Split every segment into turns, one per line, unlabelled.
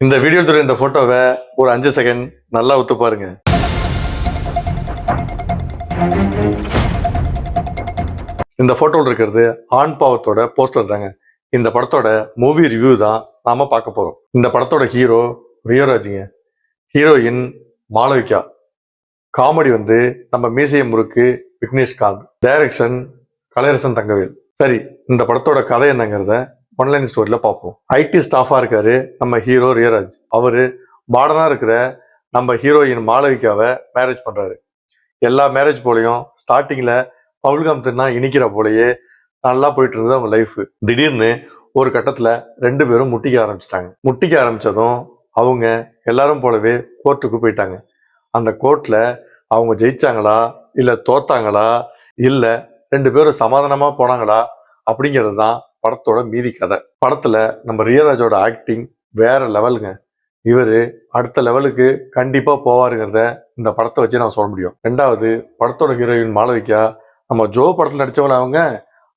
இந்த வீடியோ எடுத்துற இந்த போட்டோவை ஒரு 5 செகண்ட் நல்லா ஒத்து பாருங்க. இந்த போட்டோல இருக்கிறது ஆண் பாவத்தோட போஸ்டர் தாங்க. இந்த படத்தோட மூவி ரிவ்யூ தான் நாம பார்க்க போறோம். இந்த படத்தோட ஹீரோ ரியராஜுங்க, ஹீரோயின் மாளவிகா, காமெடி நம்ம மீசைய முறுக்கு விக்னேஷ்காந்த், டைரக்ஷன் கலையரசன் தங்கவேல். சரி, இந்த படத்தோட கதை என்னங்கிறத ஒன்லைன் ஸ்டோரியில பார்ப்போம். ஐடி ஸ்டாஃபா இருக்காரு நம்ம ஹீரோ ரியராஜ். அவரு மாடர்னா இருக்கிற நம்ம ஹீரோயின் மாளவிகாவை மேரேஜ் பண்றாரு. எல்லா மேரேஜ் போலையும் ஸ்டார்டிங்ல பவுல்காம்னா இனிக்கிற போலயே நல்லா போயிட்டு இருந்தது அவங்க லைஃப். திடீர்னு ஒரு கட்டத்துல 2 பேரும் முட்டிக்க ஆரம்பிச்சிட்டாங்க. முட்டிக்க ஆரம்பிச்சதும் அவங்க எல்லாரும் போலவே கோர்ட்டுக்கு போயிட்டாங்க. அந்த கோர்ட்ல அவங்க ஜெயிச்சாங்களா இல்ல தோத்தாங்களா இல்ல 2 பேரும் சமாதானமா போனாங்களா அப்படிங்கிறது தான் படத்தோட மீதி கதை. படத்துல நம்ம ரியராஜோட ஆக்டிங் வேற லெவலுங்க. இவரு அடுத்த லெவலுக்கு கண்டிப்பா போவாருங்கிறத இந்த படத்தை வச்சு நான் சொல்ல முடியும். 2வது, படத்தோட ஹீரோயின் மாளவிகா நம்ம ஜோ படத்துல நடிச்சவங்க அவங்க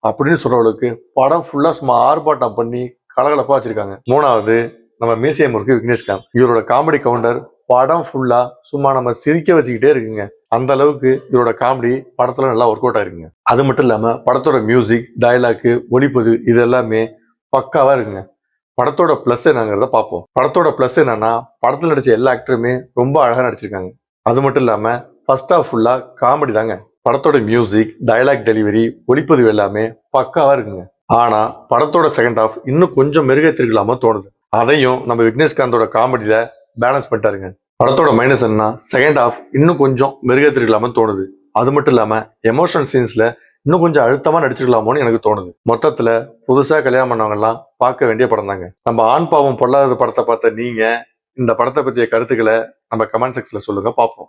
அப்படின்னு சொல்றவங்களுக்கு படம் ஃபுல்லா சும்மா ஆர்ப்பாட்டம் பண்ணி கலகலப்பா வச்சிருக்காங்க. 3வது, நம்ம மீசைய முறுக்கு விக்னேஷ்காந்த். இவரோட காமெடி கவுண்டர் படம் ஃபுல்லா சும்மா நம்ம சிரிக்க வச்சுக்கிட்டே இருக்குங்க. அந்த அளவுக்கு இவரோட காமெடி படத்துல நல்லா ஒர்க் அவுட் ஆயிருக்குங்க. அது மட்டும் இல்லாம படத்தோட மியூசிக், டயலாக், ஒளிப்பதிவு இது எல்லாமே பக்காவா இருக்குங்க. படத்தோட பிளஸ் என்னங்கிறத பார்ப்போம். படத்தோட பிளஸ் என்னன்னா, படத்துல நடிச்ச எல்லா ஆக்டருமே ரொம்ப அழகா நடிச்சிருக்காங்க. அது மட்டும் இல்லாம ஃபர்ஸ்ட் ஹாஃப் ஃபுல்லா காமெடி தாங்க. படத்தோட மியூசிக், டயலாக் டெலிவரி, ஒளிப்பதிவு எல்லாமே பக்காவா இருக்குங்க. ஆனா படத்தோட செகண்ட் ஹாஃப் இன்னும் கொஞ்சம் மெருகேற்றிருக்கலாமோ தோணுது. அதையும் நம்ம விக்னேஷ்காந்தோட காமெடியில பேலன்ஸ் பண்ணிட்டாருங்க. படத்தோட மைனஸ் என்ன, செகண்ட் ஹாஃப் இன்னும் கொஞ்சம் மெருகேற்றிருக்கலாமோ தோணுது. அது மட்டும் இல்லாம எமோஷனல் சீன்ஸ்ல இன்னும் கொஞ்சம் அழுத்தமா நடிச்சிருக்கலாமோன்னு எனக்கு தோணுது. மொத்தத்துல புதுசா கல்யாணம் பண்ணவங்க எல்லாம் பார்க்க வேண்டிய படம் தாங்க. நம்ம ஆண் பாவம் பொல்லாத படத்தை பார்த்த நீங்க இந்த படத்தை பற்றிய கருத்துக்களை நம்ம கமெண்ட் செக்ஷன்ல சொல்லுங்க, பார்ப்போம்.